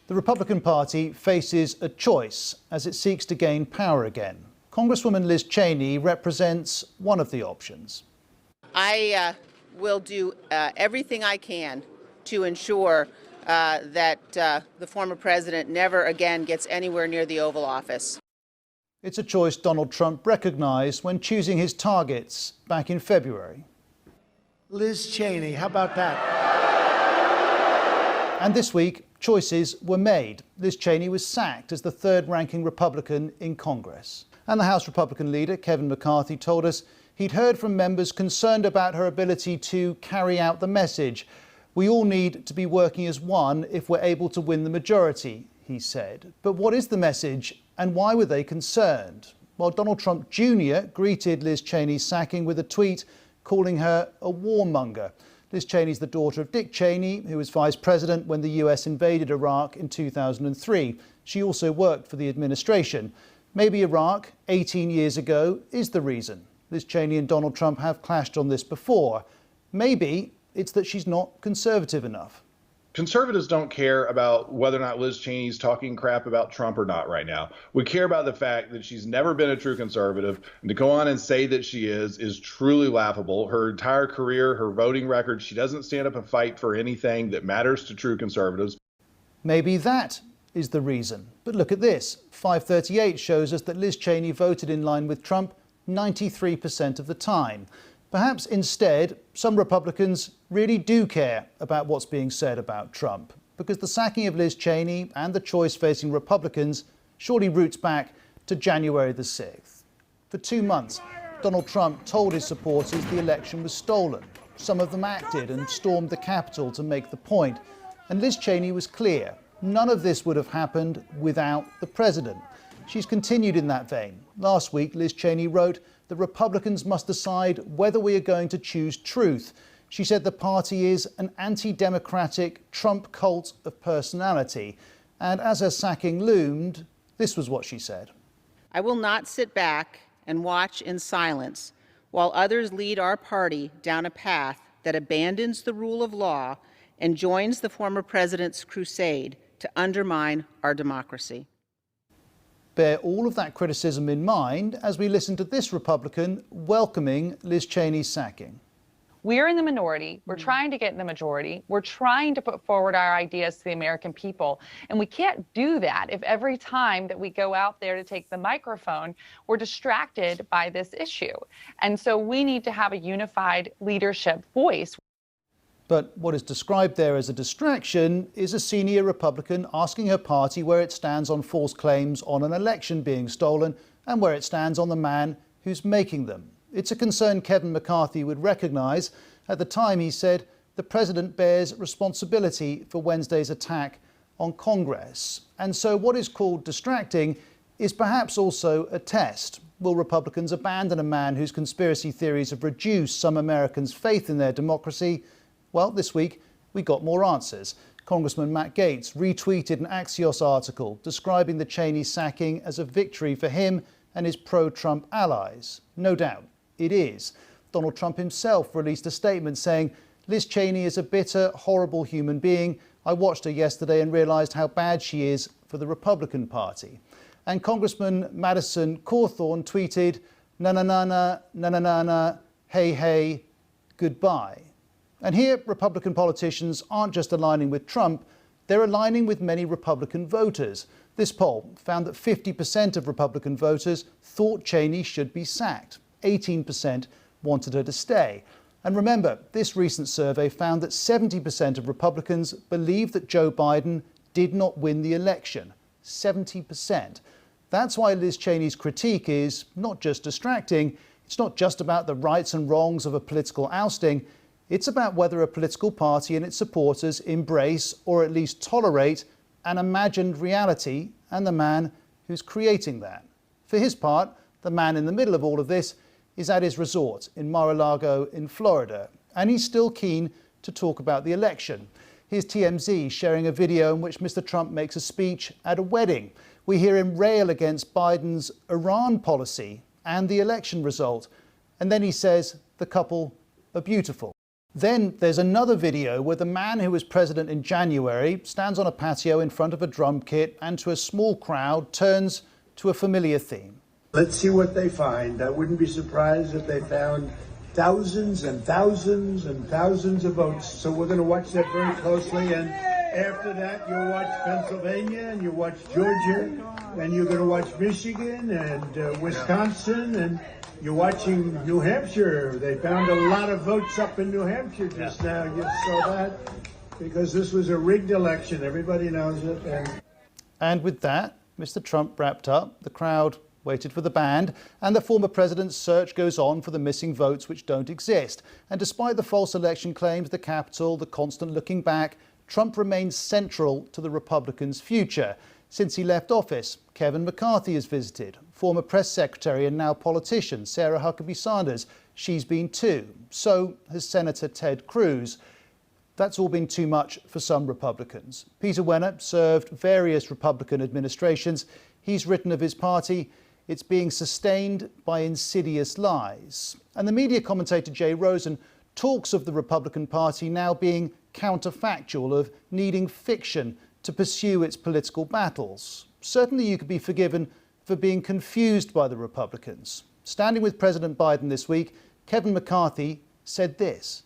The Republican Party faces a choice as it seeks to gain power again. Congresswoman Liz Cheney represents one of the options. I will do everything I can to ensure that the former president never again gets anywhere near the Oval Office. It's a choice Donald Trump recognized when choosing his targets back in February. Liz Cheney, how about that? And this week, choices were made. Liz Cheney was sacked as the third-ranking Republican in Congress. And the House Republican leader, Kevin McCarthy, told us he'd heard from members concerned about her ability to carry out the message. We all need to be working as one if we're able to win the majority, he said. But what is the message and why were they concerned? Well, Donald Trump Jr. greeted Liz Cheney's sacking with a tweet calling her a warmonger. Liz Cheney's the daughter of Dick Cheney, who was vice president when the US invaded Iraq in 2003. She also worked for the administration. Maybe Iraq, 18 years ago, is the reason. Liz Cheney and Donald Trump have clashed on this before. Maybe it's that she's not conservative enough. Conservatives don't care about whether or not Liz Cheney's talking crap about Trump or not right now. We care about the fact that she's never been a true conservative, and to go on and say that she is truly laughable. Her entire career, her voting record, she doesn't stand up and fight for anything that matters to true conservatives. Maybe that is the reason. But look at this. 538 shows us that Liz Cheney voted in line with Trump 93% of the time. Perhaps instead, some Republicans really do care about what's being said about Trump, because the sacking of Liz Cheney and the choice facing Republicans surely roots back to January the 6th. For 2 months, Donald Trump told his supporters the election was stolen. Some of them acted and stormed the Capitol to make the point. And Liz Cheney was clear. None of this would have happened without the president. She's continued in that vein. Last week, Liz Cheney wrote that Republicans must decide whether we are going to choose truth. She said the party is an anti-democratic Trump cult of personality. And as her sacking loomed, this was what she said. I will not sit back and watch in silence while others lead our party down a path that abandons the rule of law and joins the former president's crusade to undermine our democracy. Bear all of that criticism in mind as we listen to this Republican welcoming Liz Cheney's sacking. We're in the minority. We're trying to get in the majority. We're trying to put forward our ideas to the American people. And we can't do that if every time that we go out there to take the microphone, we're distracted by this issue. And so we need to have a unified leadership voice. But what is described there as a distraction is a senior Republican asking her party where it stands on false claims on an election being stolen and where it stands on the man who's making them. It's a concern Kevin McCarthy would recognise. At the time, he said, the president bears responsibility for Wednesday's attack on Congress. And so what is called distracting is perhaps also a test. Will Republicans abandon a man whose conspiracy theories have reduced some Americans' faith in their democracy? Well, this week, we got more answers. Congressman Matt Gaetz retweeted an Axios article describing the Cheney sacking as a victory for him and his pro-Trump allies. No doubt, it is. Donald Trump himself released a statement saying, Liz Cheney is a bitter, horrible human being. I watched her yesterday and realised how bad she is for the Republican Party. And Congressman Madison Cawthorn tweeted, na-na-na-na, na-na-na-na, hey, hey, goodbye. And here, Republican politicians aren't just aligning with Trump, they're aligning with many Republican voters. This poll found that 50% of Republican voters thought Cheney should be sacked. 18% wanted her to stay. And remember, this recent survey found that 70% of Republicans believe that Joe Biden did not win the election. 70%. That's why Liz Cheney's critique is not just distracting. It's not just about the rights and wrongs of a political ousting. It's about whether a political party and its supporters embrace or at least tolerate an imagined reality and the man who's creating that. For his part, the man in the middle of all of this is at his resort in Mar-a-Lago in Florida, and he's still keen to talk about the election. Here's TMZ sharing a video in which Mr. Trump makes a speech at a wedding. We hear him rail against Biden's Iran policy and the election result, and then he says the couple are beautiful. Then there's another video where the man who was president in January stands on a patio in front of a drum kit and to a small crowd turns to a familiar theme. Let's see what they find. I wouldn't be surprised if they found thousands and thousands and thousands of votes. So we're going to watch that very closely. And after that, you'll watch Pennsylvania and you'll watch Georgia and you're going to watch Michigan and Wisconsin and you're watching New Hampshire. They found a lot of votes up in New Hampshire just now. You saw that because this was a rigged election. Everybody knows it. And with that, Mr. Trump wrapped up. The crowd waited for the band, and the former president's search goes on for the missing votes which don't exist. And despite the false election claims, the Capitol, the constant looking back, Trump remains central to the Republicans' future. Since he left office, Kevin McCarthy has visited. Former press secretary and now politician Sarah Huckabee Sanders, she's been too. So has Senator Ted Cruz. That's all been too much for some Republicans. Peter Wenner served various Republican administrations. He's written of his party, it's being sustained by insidious lies. And the media commentator Jay Rosen talks of the Republican Party now being counterfactual, of needing fiction to pursue its political battles. Certainly you could be forgiven for being confused by the Republicans. Standing with President Biden this week, Kevin McCarthy said this.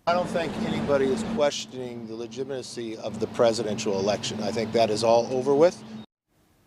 I don't think anybody is questioning the legitimacy of the presidential election. I think that is all over with.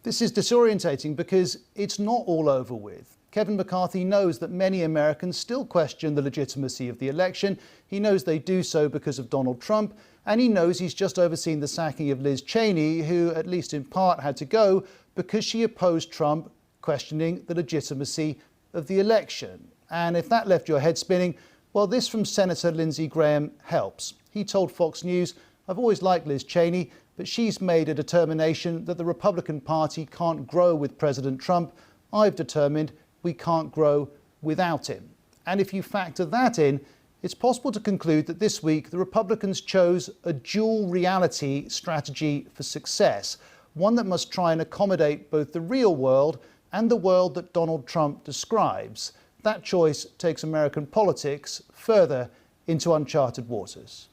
This is disorientating because it's not all over with. Kevin McCarthy knows that many Americans still question the legitimacy of the election. He knows they do so because of Donald Trump, and he knows he's just overseen the sacking of Liz Cheney, who at least in part had to go because she opposed Trump, questioning the legitimacy of the election. And if that left your head spinning, well, this from Senator Lindsey Graham helps. He told Fox News, "I've always liked Liz Cheney, but she's made a determination that the Republican Party can't grow with President Trump. I've determined we can't grow without him." And if you factor that in, it's possible to conclude that this week the Republicans chose a dual reality strategy for success, one that must try and accommodate both the real world and the world that Donald Trump describes. That choice takes American politics further into uncharted waters.